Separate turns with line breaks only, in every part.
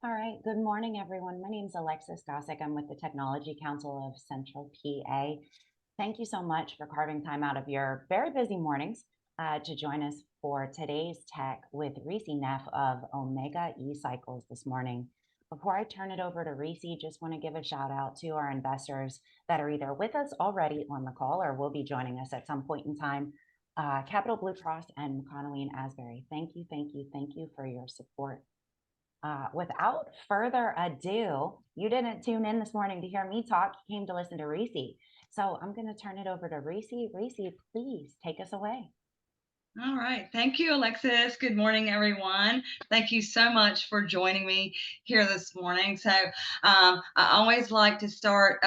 All right. Good morning, everyone. My name is Alexis Gossick. I'm with the Technology Council of Central PA. Thank you so much for carving time out of your very busy mornings to join us for today's tech with Reesy Neff of Omega ECycles this morning. Before I turn it over to Reesy, just want to give a shout out to our investors that are either with us already on the call or will be joining us at some point in time. Capital Blue Cross and McConnelly and Asbury. Thank you, thank you, thank you for your support. Without further ado, you didn't tune in this morning to hear me talk. You came to listen to Reesy. So I'm going to turn it over to Reesy. Reesy, please take us away.
All right. Thank you, Alexis. Good morning, everyone. Thank you so much for joining me here this morning. So I always like to start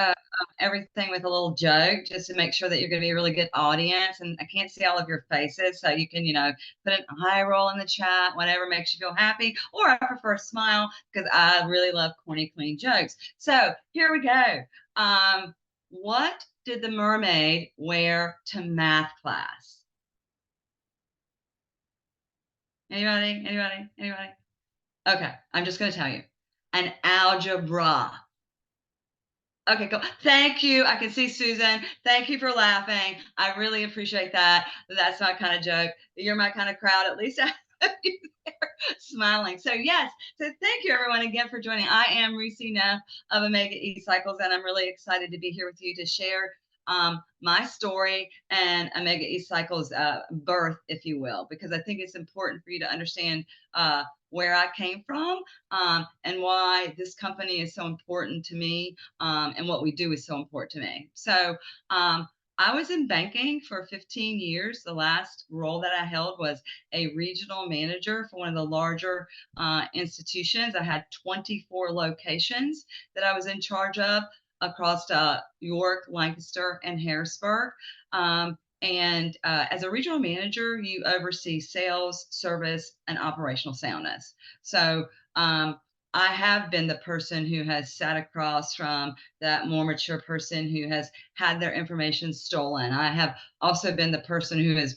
everything with a little joke just to make sure that you're going to be a really good audience. And I can't see all of your faces, so you can, put an eye roll in the chat, whatever makes you feel happy. Or I prefer a smile because I really love corny, clean jokes. So here we go. What did the mermaid wear to math class? Anybody? Okay, I'm just going to tell you. An algebra. Okay, cool. Thank you. I can see Susan. Thank you for laughing. I really appreciate that. That's my kind of joke. You're my kind of crowd. At least I have you there smiling. So yes. So thank you everyone again for joining. I am Reesy Neff of Omega ECycles, and I'm really excited to be here with you to share my story and Omega ECycles birth, if you will, because I think it's important for you to understand where I came from and why this company is so important to me and what we do is so important to me. So I was in banking for 15 years. The last role that I held was a regional manager for one of the larger institutions. I had 24 locations that I was in charge of across York, Lancaster, and Harrisburg. And as a regional manager, you oversee sales, service, and operational soundness. So I have been the person who has sat across from that more mature person who has had their information stolen. I have also been the person who has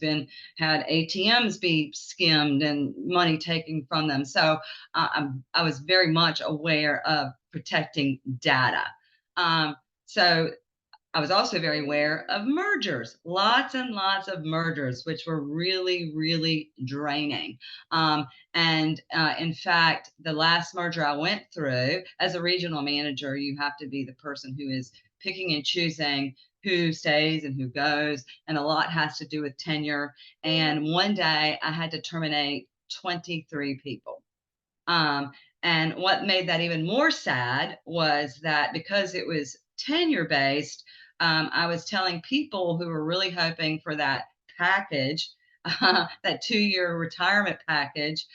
had ATMs be skimmed and money taken from them. So I was very much aware of protecting data. So I was also very aware of mergers, lots and lots of mergers, which were really, really draining. And in fact, the last merger I went through as a regional manager, you have to be the person who is picking and choosing who stays and who goes. And a lot has to do with tenure. And one day I had to terminate 23 people. And what made that even more sad was that because it was tenure based, I was telling people who were really hoping for that package, that 2-year retirement package,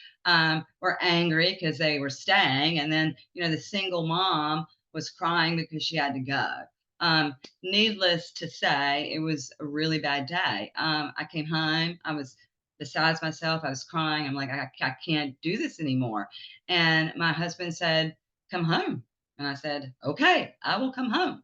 were angry because they were staying. And then, the single mom was crying because she had to go. Needless to say, it was a really bad day. I came home. I was besides myself. I was crying. I'm like, I can't do this anymore. And my husband said, come home. And I said, okay, I will come home.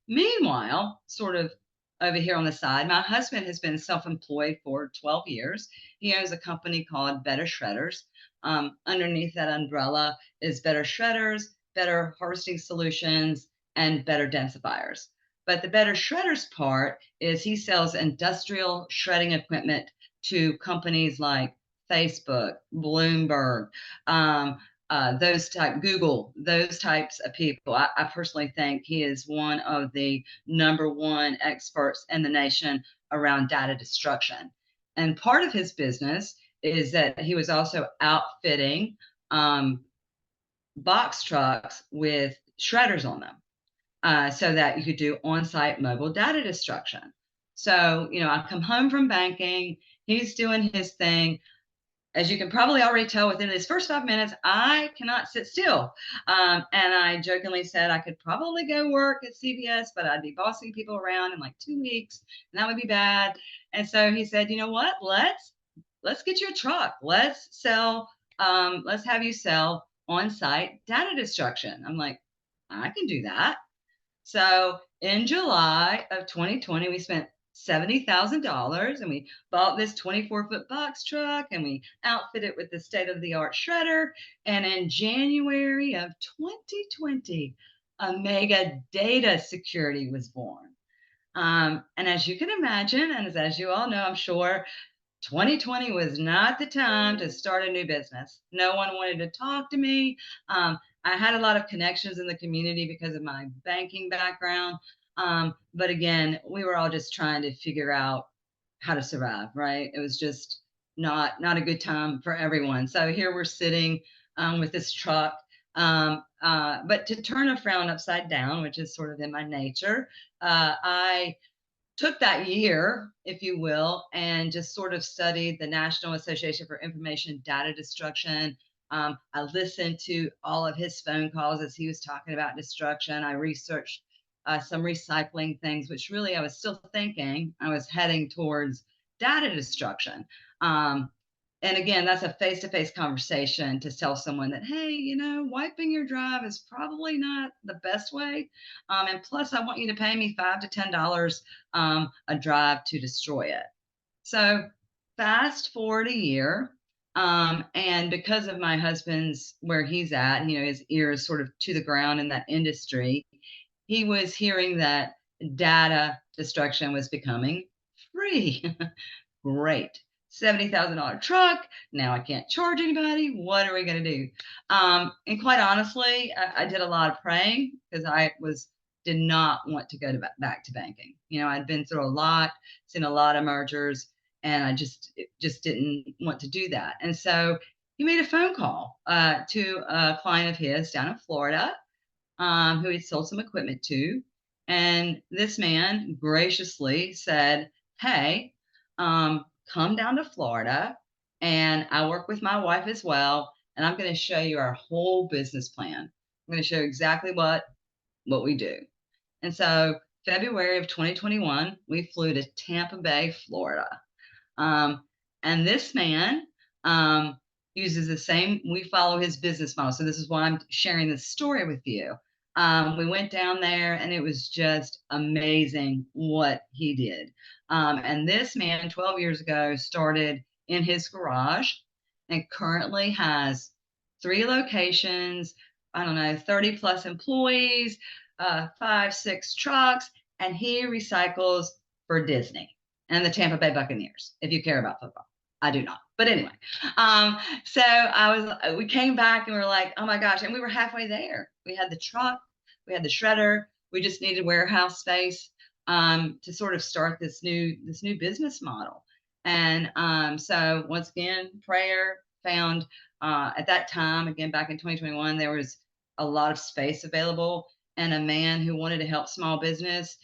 Meanwhile, sort of over here on the side, my husband has been self-employed for 12 years. He owns a company called Better Shredders. Underneath that umbrella is Better Shredders, Better Harvesting Solutions, and Better Densifiers. But the Better Shredders part is he sells industrial shredding equipment to companies like Facebook, Bloomberg, Google, those types of people. I personally think he is one of the #1 experts in the nation around data destruction. And part of his business is that he was also outfitting box trucks with shredders on them so that you could do on-site mobile data destruction. So, I come home from banking, he's doing his thing. As you can probably already tell within his first 5 minutes, I cannot sit still. And I jokingly said I could probably go work at CVS, but I'd be bossing people around in like 2 weeks, and that would be bad. And so he said, you know what? Let's get you a truck. Let's have you sell on-site data destruction. I'm like, I can do that. So in July of 2020, we spent $70,000, and we bought this 24-foot box truck, and we outfitted it with the state-of-the-art shredder. And in January of 2020, Omega Data Security was born. And as you can imagine, and as you all know, I'm sure, 2020 was not the time to start a new business. No one wanted to talk to me. I had a lot of connections in the community because of my banking background. But again, we were all just trying to figure out how to survive, right? It was just not a good time for everyone. So here we're sitting with this truck. But to turn a frown upside down, which is sort of in my nature, I took that year, if you will, and just sort of studied the National Association for Information Data Destruction. I listened to all of his phone calls as he was talking about destruction. I researched some recycling things, which really I was still thinking I was heading towards data destruction. And again, that's a face-to-face conversation to tell someone that, hey, wiping your drive is probably not the best way. And plus, I want you to pay me $5 to $10 a drive to destroy it. So fast forward a year. And because of my husband's where he's at, his ear is sort of to the ground in that industry, he was hearing that data destruction was becoming free. Great. $70,000 truck. Now I can't charge anybody. What are we going to do? And quite honestly, I did a lot of praying because did not want to go back to banking. I'd been through a lot, seen a lot of mergers, and I just didn't want to do that. And so he made a phone call to a client of his down in Florida who he'd sold some equipment to. And this man graciously said, hey, come down to Florida, and I work with my wife as well, and I'm going to show you our whole business plan. I'm going to show you exactly what we do. And so February of 2021, we flew to Tampa Bay, Florida. And this man uses the same, we follow his business model. So this is why I'm sharing this story with you. We went down there, and it was just amazing what he did. And this man 12 years ago started in his garage and currently has 3 locations, 30 plus employees, 5, 6 trucks, and he recycles for Disney and the Tampa Bay Buccaneers, if you care about football. I do not. But anyway, so we came back and we were like, oh my gosh. And we were halfway there. We had the truck, we had the shredder. We just needed warehouse space to sort of start this new business model. And so once again, prayer found at that time, again, back in 2021, there was a lot of space available. And a man who wanted to help small business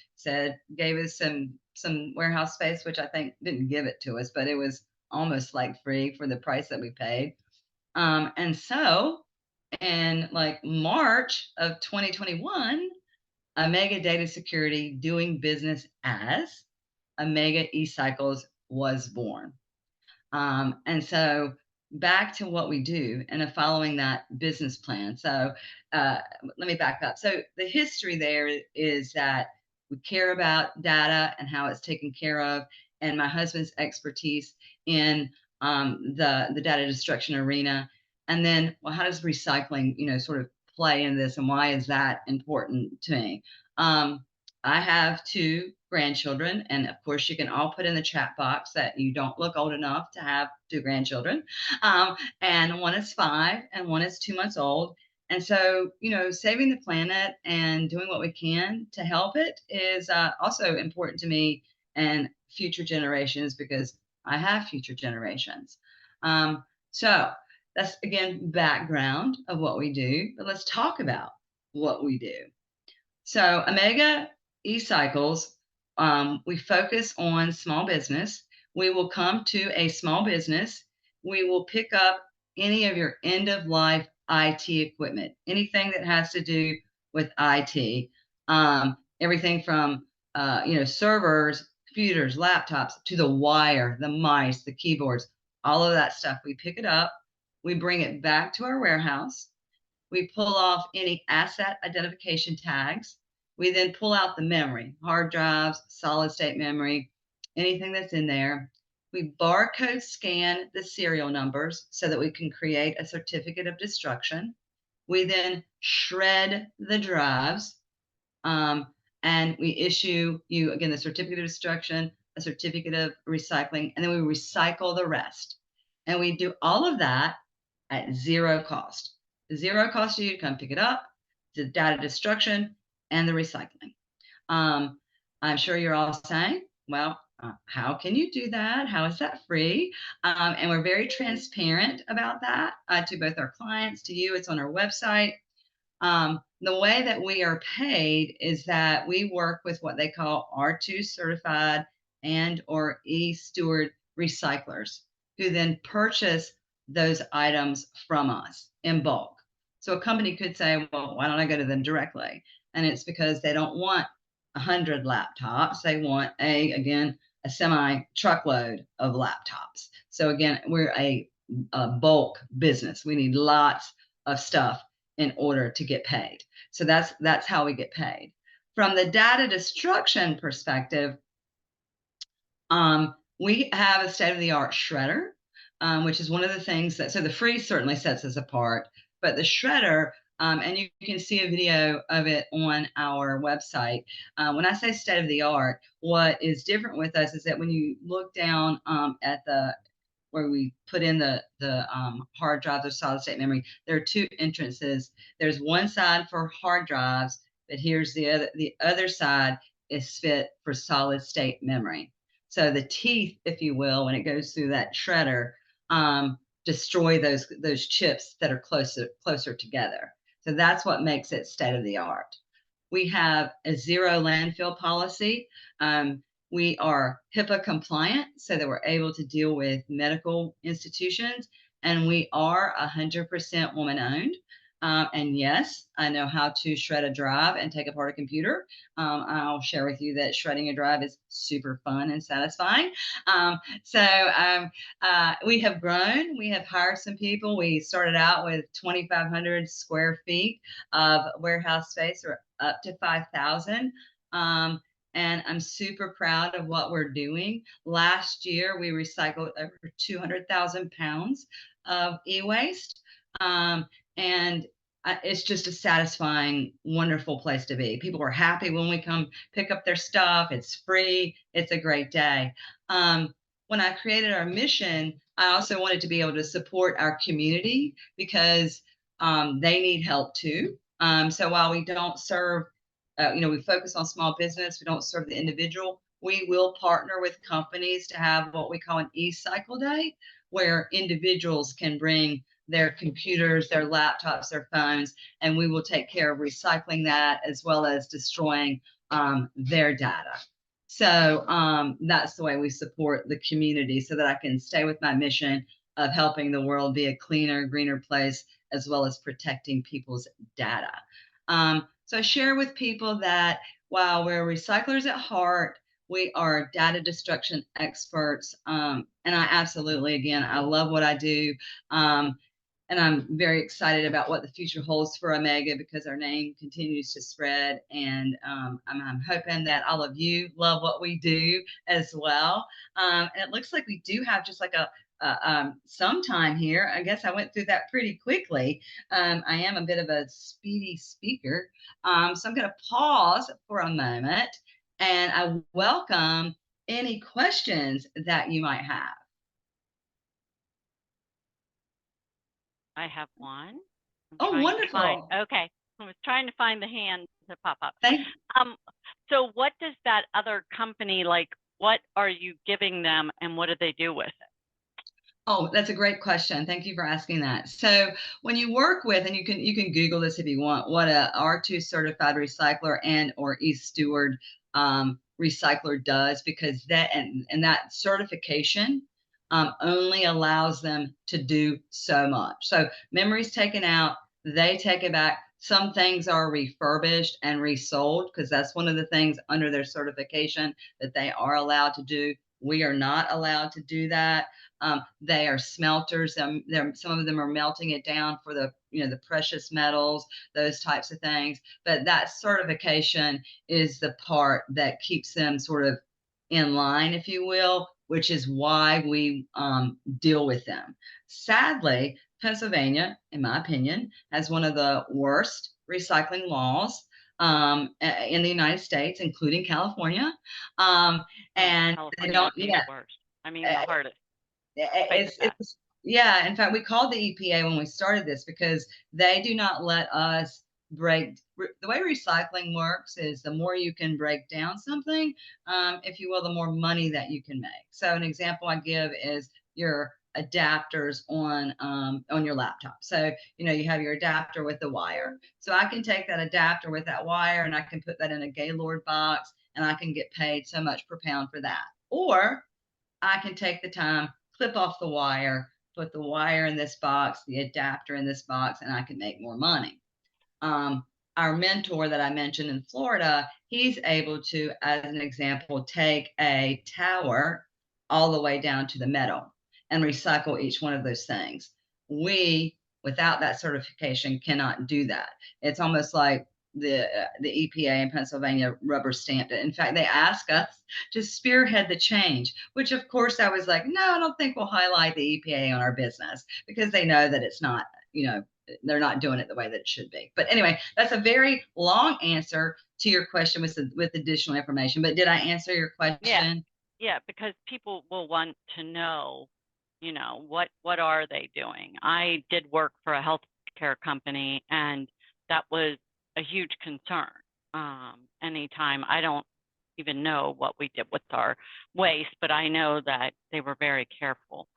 gave us some warehouse space, which I think didn't give it to us, but it was almost like free for the price that we paid. And so in like March of 2021, Omega Data Security, doing business as Omega ECycles, was born. And so back to what we do and following that business plan. So let me back up. So the history there is that we care about data and how it's taken care of, and my husband's expertise in the data destruction arena. And then, well, how does recycling, sort of play in this, and why is that important to me? I have 2 grandchildren, and of course, you can all put in the chat box that you don't look old enough to have 2 grandchildren. And one is 5, and one is 2 months old. And so, saving the planet and doing what we can to help it is also important to me and future generations, because I have future generations. So that's, again, background of what we do, but let's talk about what we do. So Omega ECycles, we focus on small business. We will come to a small business. We will pick up any of your end-of-life IT equipment, anything that has to do with IT, everything from servers, computers, laptops, to the wire, the mice, the keyboards, all of that stuff. We pick it up. We bring it back to our warehouse. We pull off any asset identification tags. We then pull out the memory, hard drives, solid state memory. anything that's in there. We barcode scan the serial numbers so that we can create a certificate of destruction. We then shred the drives, and we issue you, again, the certificate of destruction, a certificate of recycling, and then we recycle the rest. And we do all of that at zero cost. Zero cost to you to come pick it up, the data destruction, and the recycling. I'm sure you're all saying, well, how can you do that? How is that free? And we're very transparent about that to both our clients, to you. It's on our website. The way that we are paid is that we work with what they call R2 certified and or E-Steward recyclers who then purchase those items from us in bulk. So a company could say, well, why don't I go to them directly? And it's because they don't want 100 laptops. They want again, a semi truckload of laptops. So again, we're a bulk business. We need lots of stuff in order to get paid. So that's how we get paid. From the data destruction perspective, we have a state-of-the-art shredder, which is one of the things that, so the free certainly sets us apart, but the shredder, and you can see a video of it on our website. When I say state-of-the-art, what is different with us is that when you look down at the where we put in the hard drives or solid state memory, there are two entrances. There's one side for hard drives, but here's the other. The other side is fit for solid state memory. So the teeth, if you will, when it goes through that shredder, destroy those chips that are closer together. So that's what makes it state of the art. We have a zero landfill policy. We are HIPAA compliant so that we're able to deal with medical institutions, and we are 100% woman owned. And yes, I know how to shred a drive and take apart a computer. I'll share with you that shredding a drive is super fun and satisfying. We have grown. We have hired some people. We started out with 2,500 square feet of warehouse space, or up to 5,000. And I'm super proud of what we're doing. Last year, we recycled over 200,000 pounds of e-waste. And it's just a satisfying, wonderful place to be. People are happy when we come pick up their stuff. It's free. It's a great day. When I created our mission, I also wanted to be able to support our community because they need help too. So while we don't serve, we focus on small business, we don't serve the individual, we will partner with companies to have what we call an ECycle day, where individuals can bring their computers, their laptops, their phones, and we will take care of recycling that as well as destroying their data. So that's the way we support the community so that I can stay with my mission of helping the world be a cleaner, greener place, as well as protecting people's data. So I share with people that while we're recyclers at heart, we are data destruction experts. And I absolutely, again, I love what I do. And I'm very excited about what the future holds for Omega because our name continues to spread. And I'm hoping that all of you love what we do as well. And it looks like we do have just like some time here. I guess I went through that pretty quickly. I am a bit of a speedy speaker. So I'm going to pause for a moment and I welcome any questions that you might have.
I have one.
Oh, wonderful.
Okay. I was trying to find the hand to pop up.
Thanks.
So what does that other company, like, what are you giving them and what do they do with it?
Oh, that's a great question. Thank you for asking that. So when you work with, and you can Google this if you want, what a R2 certified recycler and or E-Steward recycler does, because that and that certification only allows them to do so much. So memory's taken out, they take it back. Some things are refurbished and resold because that's one of the things under their certification that they are allowed to do. We are not allowed to do that. They are smelters. Some of them are melting it down for the precious metals, those types of things. But that certification is the part that keeps them sort of in line, if you will, which is why we deal with them. Sadly, Pennsylvania, in my opinion, has one of the worst recycling laws in the United States, including California. And they
California
don't,
would be the worst. I mean, the hardest. Fight with that.
it's yeah. In fact, we called the EPA when we started this because they do not let us the way recycling works is the more you can break down something, if you will, the more money that you can make. So an example I give is your adapters on your laptop. So you have your adapter with the wire. So I can take that adapter with that wire and I can put that in a Gaylord box and I can get paid so much per pound for that. Or I can take the time, clip off the wire, put the wire in this box, the adapter in this box, and I can make more money. Our mentor that I mentioned in Florida, he's able to, as an example, take a tower all the way down to the metal and recycle each one of those things. We, without that certification, cannot do that. It's almost like the EPA in Pennsylvania rubber stamped it. In fact, they asked us to spearhead the change, which of course I was like, no, I don't think we'll highlight the EPA on our business because they know that it's not, they're not doing it the way that it should be. But anyway, that's a very long answer to your question with additional information. But did I answer your question?
Yeah, because people will want to know, what are they doing? I did work for a healthcare company, and that was a huge concern. Anytime, I don't even know what we did with our waste, but I know that they were very careful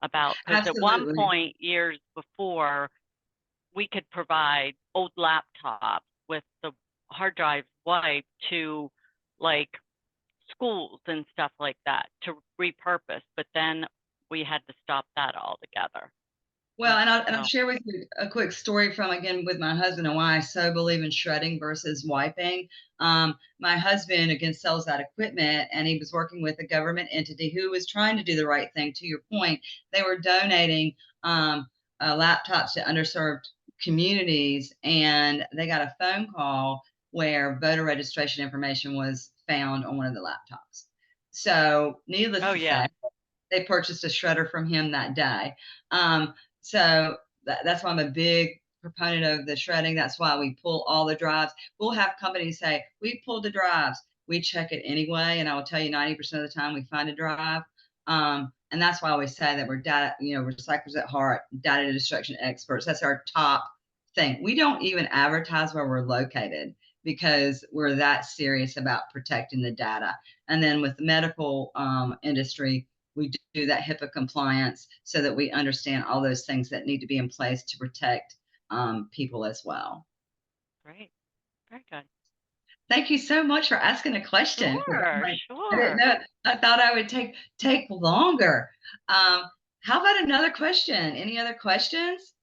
about, because at one point years before, we could provide old laptops with the hard drives wiped to like schools and stuff like that to repurpose, but then we had to stop that altogether.
Well, and I'll share with you a quick story from, again, with my husband and why I so believe in shredding versus wiping. My husband, again, sells that equipment, and he was working with a government entity who was trying to do the right thing. To your point, they were donating laptops to underserved communities, and they got a phone call where voter registration information was found on one of the laptops. So needless to say, they purchased a shredder from him that day. So that's why I'm a big proponent of the shredding. That's why we pull all the drives. We'll have companies say, we pulled the drives. We check it anyway. And I will tell you 90% of the time we find a drive. And that's why I always say that we're data, recyclers at heart, data destruction experts. That's our top thing. We don't even advertise where we're located because we're that serious about protecting the data. And then with the medical industry, we do that HIPAA compliance so that we understand all those things that need to be in place to protect people as well.
Great. Very good.
Thank you so much for asking a question.
Sure.
I didn't know. I thought I would take longer. How about another question? Any other questions?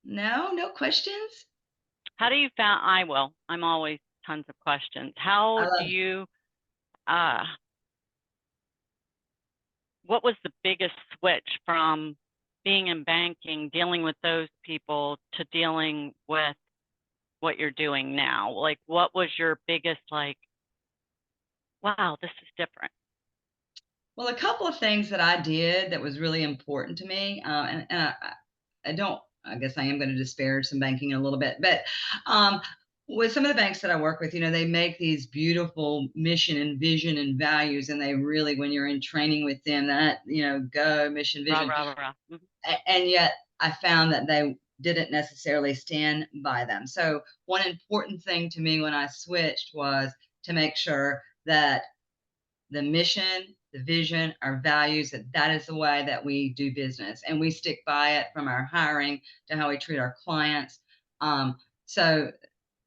No questions?
How do you found, I'm always tons of questions. How do you, what was the biggest switch from being in banking, dealing with those people, to dealing with what you're doing now? Like, what was your biggest, wow, this is different?
Well, a couple of things that I did that was really important to me, and I guess I am going to disparage some banking a little bit, but with some of the banks that I work with, they make these beautiful mission and vision and values, and they really, when you're in training with them, that, go mission, vision.
Mm-hmm.
And yet I found that they didn't necessarily stand by them. So one important thing to me when I switched was to make sure that the mission, the vision, our values, that is the way that we do business, and we stick by it, from our hiring to how we treat our clients.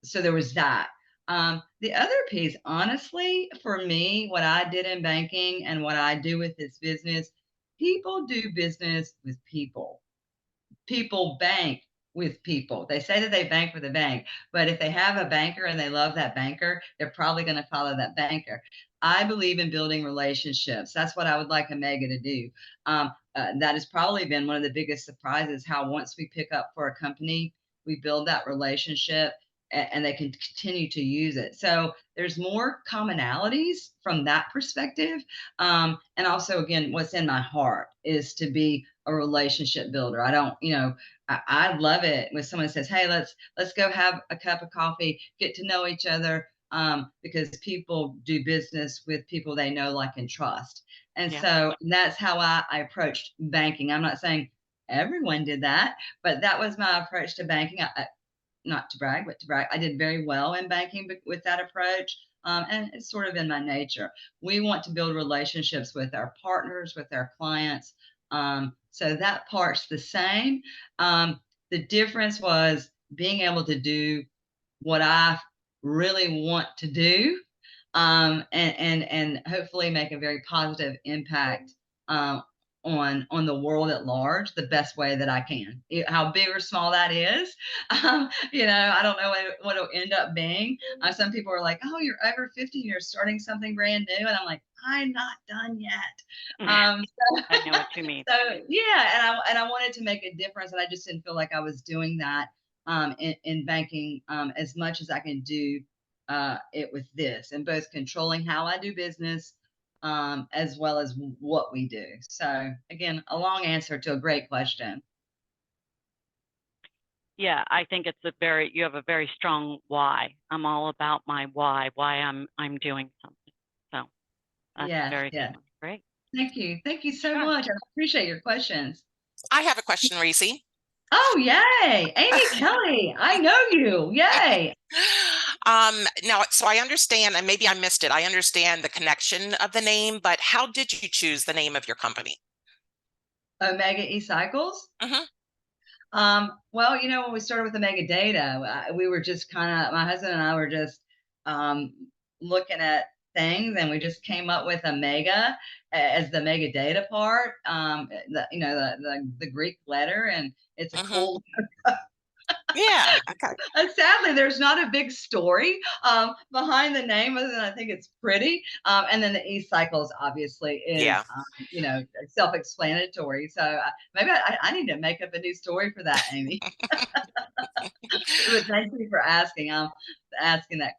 So there was that. The other piece, honestly, for me, what I did in banking and what I do with this business, people do business with people. People bank with people. They say that they bank with a bank, but if they have a banker and they love that banker, they're probably going to follow that banker. I believe in building relationships. That's what I would like Omega to do. That has probably been one of the biggest surprises, how once we pick up for a company, we build that relationship. and they can continue to use it. So there's more commonalities from that perspective. And also, again, what's in my heart is to be a relationship builder. I don't, I love it when someone says, hey, let's go have a cup of coffee, get to know each other, because people do business with people they know, like, and trust. And so that's how I approached banking. I'm not saying everyone did that, but that was my approach to banking. Not to brag, but to brag, I did very well in banking with that approach. And it's sort of in my nature. We want to build relationships with our partners, with our clients. So that part's the same. The difference was being able to do what I really want to do, and hopefully make a very positive impact on the world at large the best way that I can. How big or small that is, I don't know what it'll end up being. Some people are like, oh, you're over 50, you're starting something brand new. And I'm like, I'm not done yet.
I know what you mean.
So yeah, and I wanted to make a difference, and I just didn't feel like I was doing that in banking as much as I can do it with this, and both controlling how I do business as well as what we do. So again, a long answer to a great question.
Yeah, I think you have a very strong why. I'm all about my why I'm doing something. So that's very great.
Thank you so much. I appreciate your questions.
I have a question, Reesy.
Oh, yay. Amy Kelly, I know you. Yay.
Now, so I understand, and maybe I missed it. I understand the connection of the name, but how did you choose the name of your company?
Omega ECycles?
Mm-hmm.
Well, when we started with Omega Data, we were just my husband and I were just looking at things, and we just came up with Omega as the mega data part, the Greek letter, and it's a cool.
Yeah. Okay.
Sadly, there's not a big story behind the name, other than I think it's pretty. And then the ECycles obviously is, self-explanatory. So maybe I need to make up a new story for that, Amy. But thank you for asking that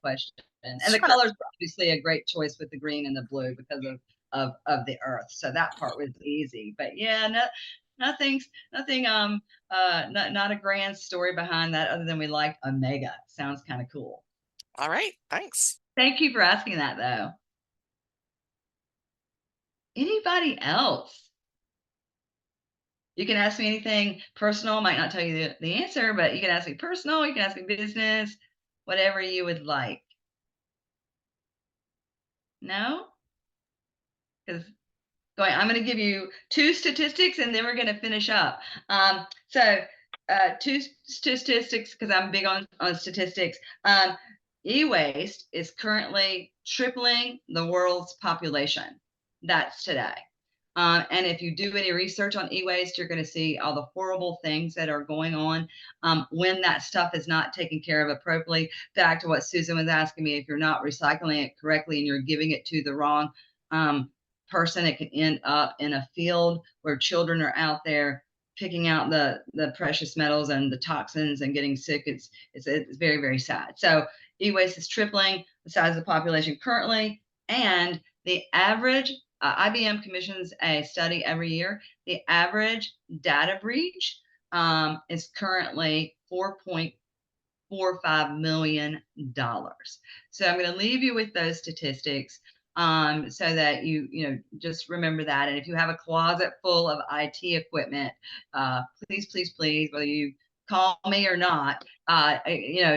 question. And the colors are obviously a great choice with the green and the blue because of the earth. So that part was easy. But yeah, nothing, not a grand story behind that, other than we liked Omega. Sounds kind of cool.
All right. Thanks.
Thank you for asking that, though. Anybody else? You can ask me anything personal. I might not tell you the answer, but you can ask me personal, you can ask me business, whatever you would like. No? Because I'm going to give you 2 statistics, and then we're going to finish up. So 2 statistics, because I'm big on statistics. E-waste is currently tripling the world's population. That's today. And if you do any research on e-waste, you're going to see all the horrible things that are going on when that stuff is not taken care of appropriately. Back to what Susan was asking me, if you're not recycling it correctly and you're giving it to the wrong person, it can end up in a field where children are out there picking out the precious metals and the toxins and getting sick. It's very, very sad. So e-waste is tripling the size of the population currently, and the average IBM commissions a study every year. The average data breach is currently $4.45 million. So I'm going to leave you with those statistics so that you just remember that. And if you have a closet full of IT equipment, please, whether you call me or not,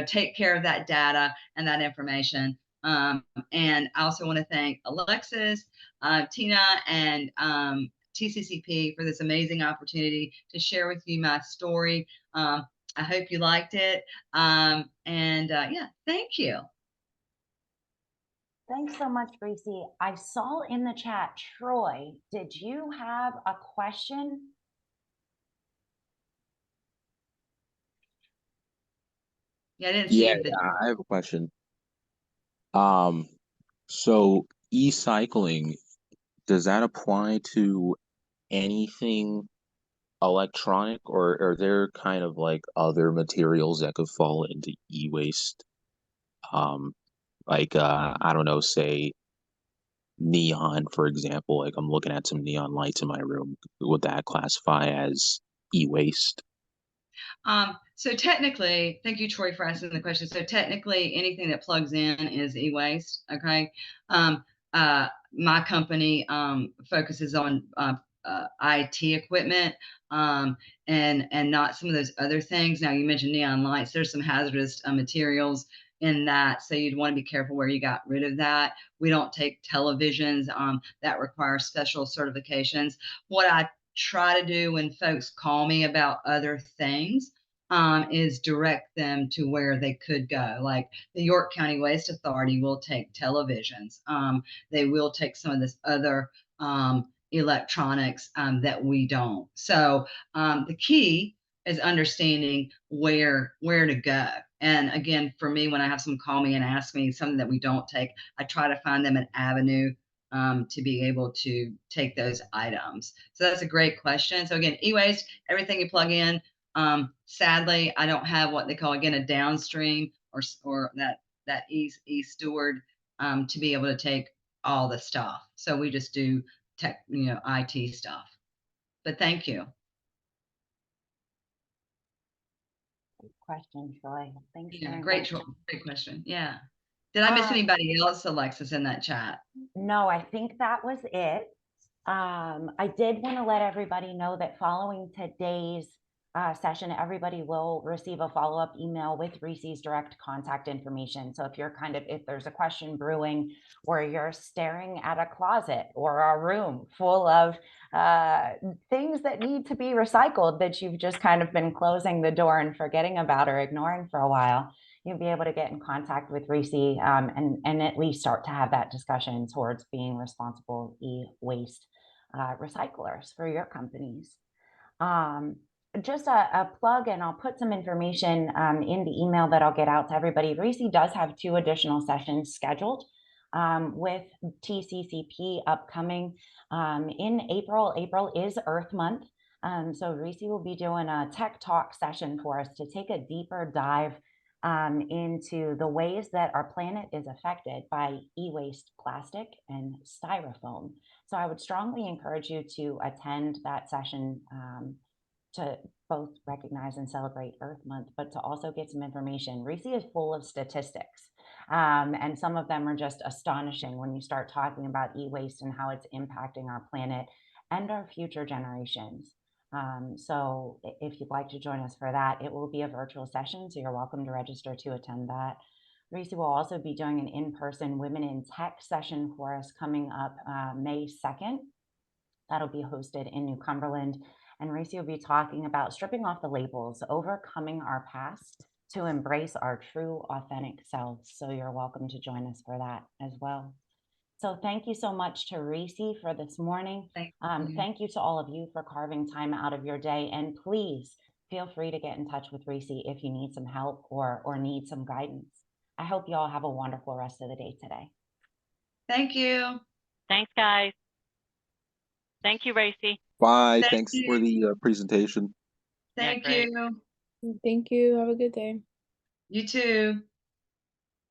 take care of that data and that information. And I also want to thank Alexis, Tina, and TCCP for this amazing opportunity to share with you my story. I hope you liked it. Thank you.
Thanks so much, Reesy. I saw in the chat, Troy, did you have a question?
Yeah, I didn't see it.
I have a question. So e-cycling, does that apply to anything electronic, or are there kind of like other materials that could fall into e-waste? I don't know, say neon, for example. Like I'm looking at some neon lights in my room. Would that classify as e-waste?
So technically, thank you, Troy, for asking the question. So technically, anything that plugs in is e-waste. Okay. My company focuses on IT equipment and not some of those other things. Now, you mentioned neon lights. There's some hazardous materials in that, so you'd want to be careful where you got rid of that. We don't take televisions that require special certifications. What I try to do when folks call me about other things is direct them to where they could go. Like the York County Waste Authority will take televisions. They will take some of this other electronics that we don't. So the key is understanding where to go. And again, for me, when I have someone call me and ask me something that we don't take, I try to find them an avenue to be able to take those items. So that's a great question. So again, e-waste, everything you plug in. Sadly, I don't have what they call, again, a downstream or that e-steward to be able to take all the stuff. So we just do tech, IT stuff. But thank you.
Good question, Troy. Thanks
Yeah,
very
great,
much.
great question. Yeah. Did I miss anybody else, Alexis, in that chat?
No, I think that was it. I did want to let everybody know that following today's session, everybody will receive a follow-up email with Reesy's direct contact information. So if there's a question brewing or you're staring at a closet or a room full of things that need to be recycled that you've just kind of been closing the door and forgetting about or ignoring for a while, you'll be able to get in contact with Reesy and at least start to have that discussion towards being responsible e-waste recyclers for your companies. Just a plug, and I'll put some information in the email that I'll get out to everybody. Reesy does have 2 additional sessions scheduled with TCCP upcoming in April. April is Earth Month. So Reesy will be doing a tech talk session for us to take a deeper dive into the ways that our planet is affected by e-waste, plastic, and styrofoam. So I would strongly encourage you to attend that session to both recognize and celebrate Earth Month, but to also get some information. Reesy is full of statistics, and some of them are just astonishing when you start talking about e-waste and how it's impacting our planet and our future generations. So if you'd like to join us for that, it will be a virtual session, so you're welcome to register to attend that. Reesy will also be doing an in-person Women in Tech session for us coming up May 2nd. That'll be hosted in New Cumberland. And Reesy will be talking about stripping off the labels, overcoming our past to embrace our true, authentic selves. So you're welcome to join us for that as well. So thank you so much to Reesy for this morning. Thank you to all of you for carving time out of your day. And please feel free to get in touch with Reesy if you need some help or need some guidance. I hope you all have a wonderful rest of the day today.
Thank you.
Thanks, guys. Thank you, Reesy.
Bye. Thanks for the presentation.
Thank
great.
you.
Thank you. Have a good day.
You too.